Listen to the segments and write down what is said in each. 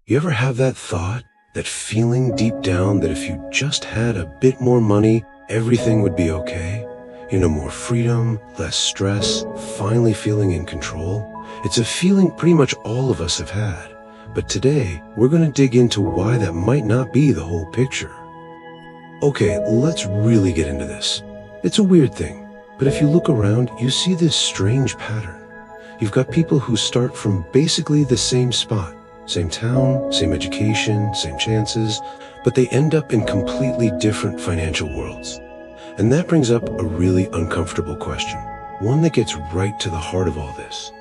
You ever have that thought, that feeling deep down that if you just had a bit more money, everything would be okay? More freedom, less stress, finally feeling in control? It's a feeling pretty much all of us have had. But today, we're going to dig into why that might not be the whole picture. Okay, let's really get into this. It's a weird thing, but if you look around, you see this strange pattern. You've got people who start from basically the same spot. Same town, same education, same chances, but they end up in completely different financial worlds. And that brings up a really uncomfortable question, one that gets right to the heart of all this.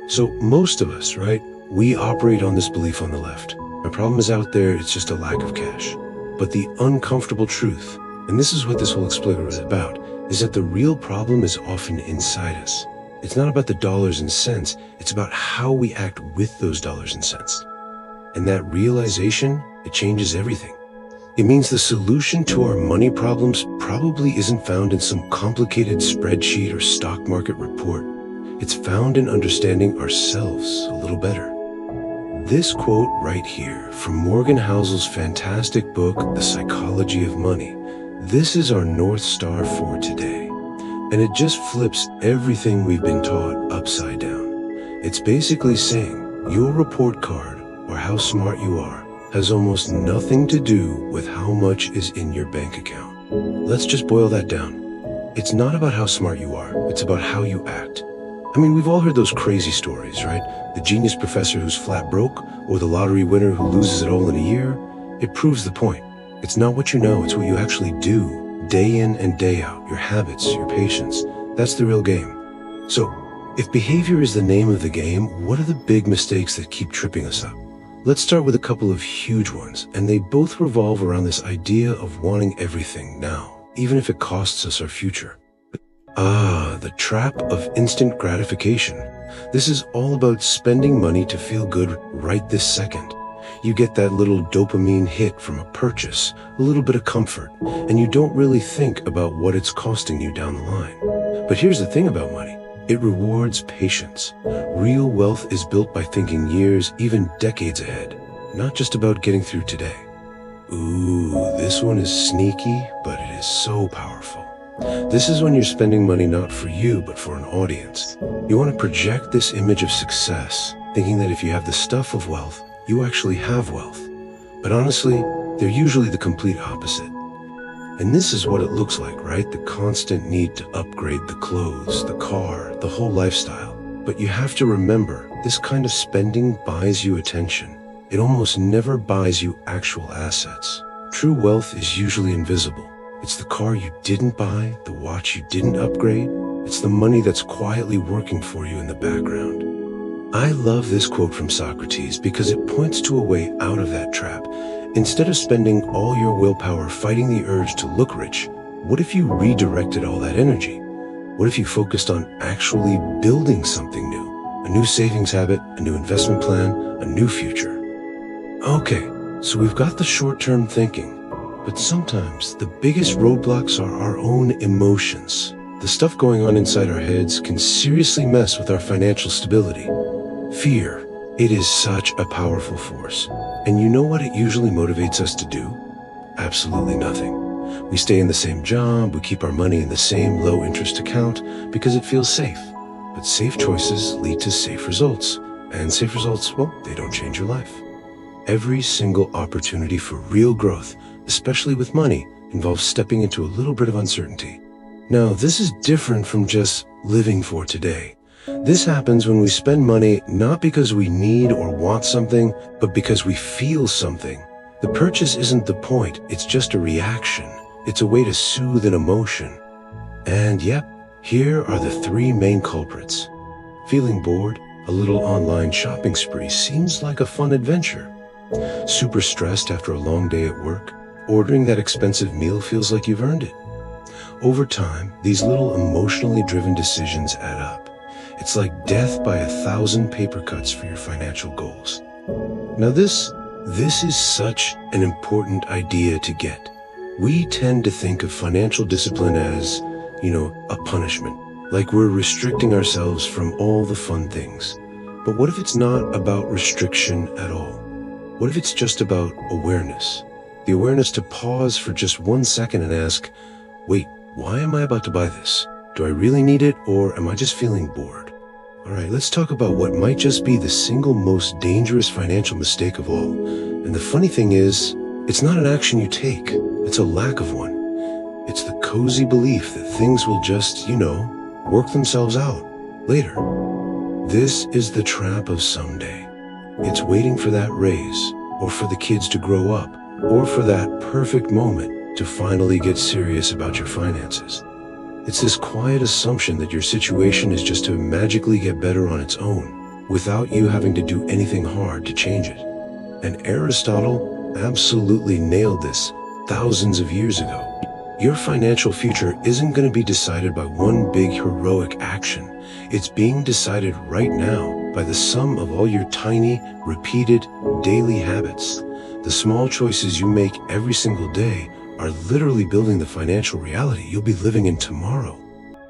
So most of us, right, we operate on this belief on the left. My problem is out there, it's just a lack of cash. But the uncomfortable truth, and this is what this whole explainer is about, is that the real problem is often inside us. It's not about the dollars and cents, it's about how we act with those dollars and cents. And that realization, it changes everything. It means the solution to our money problems probably isn't found in some complicated spreadsheet or stock market report. It's found in understanding ourselves a little better. This quote right here from Morgan Housel's fantastic book, The Psychology of Money, this is our North Star for today. And it just flips everything we've been taught upside down. It's basically saying your report card, or how smart you are, has almost nothing to do with how much is in your bank account. Let's just boil that down. It's not about how smart you are, it's about how you act. I mean, we've all heard those crazy stories, right? The genius professor who's flat broke, or the lottery winner who loses it all in a year. It proves the point. It's not what you know, it's what you actually do. Day in and day out, your habits, your patience, that's the real game. So, if behavior is the name of the game, what are the big mistakes that keep tripping us up? Let's start with a couple of huge ones, and they both revolve around this idea of wanting everything now, even if it costs us our future. The trap of instant gratification. This is all about spending money to feel good right this second. You get that little dopamine hit from a purchase, a little bit of comfort, and you don't really think about what it's costing you down the line. But here's the thing about money. It rewards patience. Real wealth is built by thinking years, even decades ahead, not just about getting through today. Ooh, this one is sneaky, but it is so powerful. This is when you're spending money not for you, but for an audience. You want to project this image of success, thinking that if you have the stuff of wealth, you actually have wealth. But honestly, they're usually the complete opposite. And this is what it looks like, right? The constant need to upgrade the clothes, the car, the whole lifestyle. But you have to remember, this kind of spending buys you attention. It almost never buys you actual assets. True wealth is usually invisible. It's the car you didn't buy, the watch you didn't upgrade. It's the money that's quietly working for you in the background. I love this quote from Socrates because it points to a way out of that trap. Instead of spending all your willpower fighting the urge to look rich, what if you redirected all that energy? What if you focused on actually building something new? A new savings habit, a new investment plan, a new future. Okay, so we've got the short-term thinking, but sometimes the biggest roadblocks are our own emotions. The stuff going on inside our heads can seriously mess with our financial stability. Fear. It is such a powerful force. And you know what it usually motivates us to do? Absolutely nothing. We stay in the same job, we keep our money in the same low-interest account because it feels safe. But safe choices lead to safe results. And safe results, well, they don't change your life. Every single opportunity for real growth, especially with money, involves stepping into a little bit of uncertainty. Now, this is different from just living for today. This happens when we spend money not because we need or want something, but because we feel something. The purchase isn't the point, it's just a reaction. It's a way to soothe an emotion. And yep, here are the three main culprits. Feeling bored, a little online shopping spree seems like a fun adventure. Super stressed after a long day at work, ordering that expensive meal feels like you've earned it. Over time, these little emotionally driven decisions add up. It's like death by 1,000 paper cuts for your financial goals. Now this is such an important idea to get. We tend to think of financial discipline as, a punishment, like we're restricting ourselves from all the fun things. But what if it's not about restriction at all? What if it's just about awareness? The awareness to pause for just 1 second and ask, wait, why am I about to buy this? Do I really need it, or am I just feeling bored? All right, let's talk about what might just be the single most dangerous financial mistake of all. And the funny thing is, it's not an action you take, it's a lack of one. It's the cozy belief that things will just, work themselves out later. This is the trap of someday. It's waiting for that raise, or for the kids to grow up, or for that perfect moment to finally get serious about your finances. It's this quiet assumption that your situation is just to magically get better on its own, without you having to do anything hard to change it. And Aristotle absolutely nailed this thousands of years ago. Your financial future isn't going to be decided by one big heroic action. It's being decided right now by the sum of all your tiny, repeated, daily habits. The small choices you make every single day are literally building the financial reality you'll be living in tomorrow.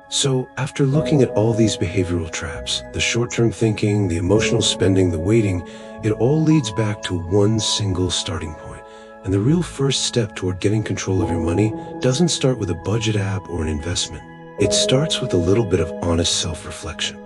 So, after looking at all these behavioral traps, the short-term thinking, the emotional spending, the waiting, it all leads back to one single starting point. And the real first step toward getting control of your money doesn't start with a budget app or an investment. It starts with a little bit of honest self-reflection.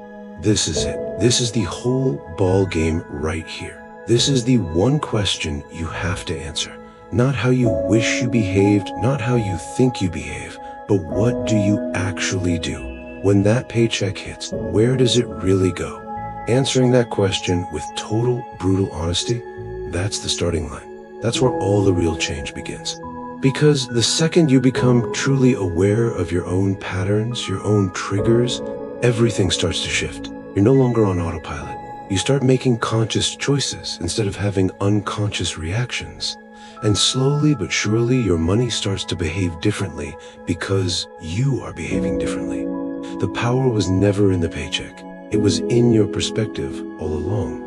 This is it. This is the whole ball game right here. This is the one question you have to answer. Not how you wish you behaved, not how you think you behave, but what do you actually do? When that paycheck hits, where does it really go? Answering that question with total, brutal honesty, that's the starting line. That's where all the real change begins. Because the second you become truly aware of your own patterns, your own triggers, everything starts to shift. You're no longer on autopilot. You start making conscious choices instead of having unconscious reactions. And slowly but surely, your money starts to behave differently because you are behaving differently. The power was never in the paycheck. It was in your perspective all along.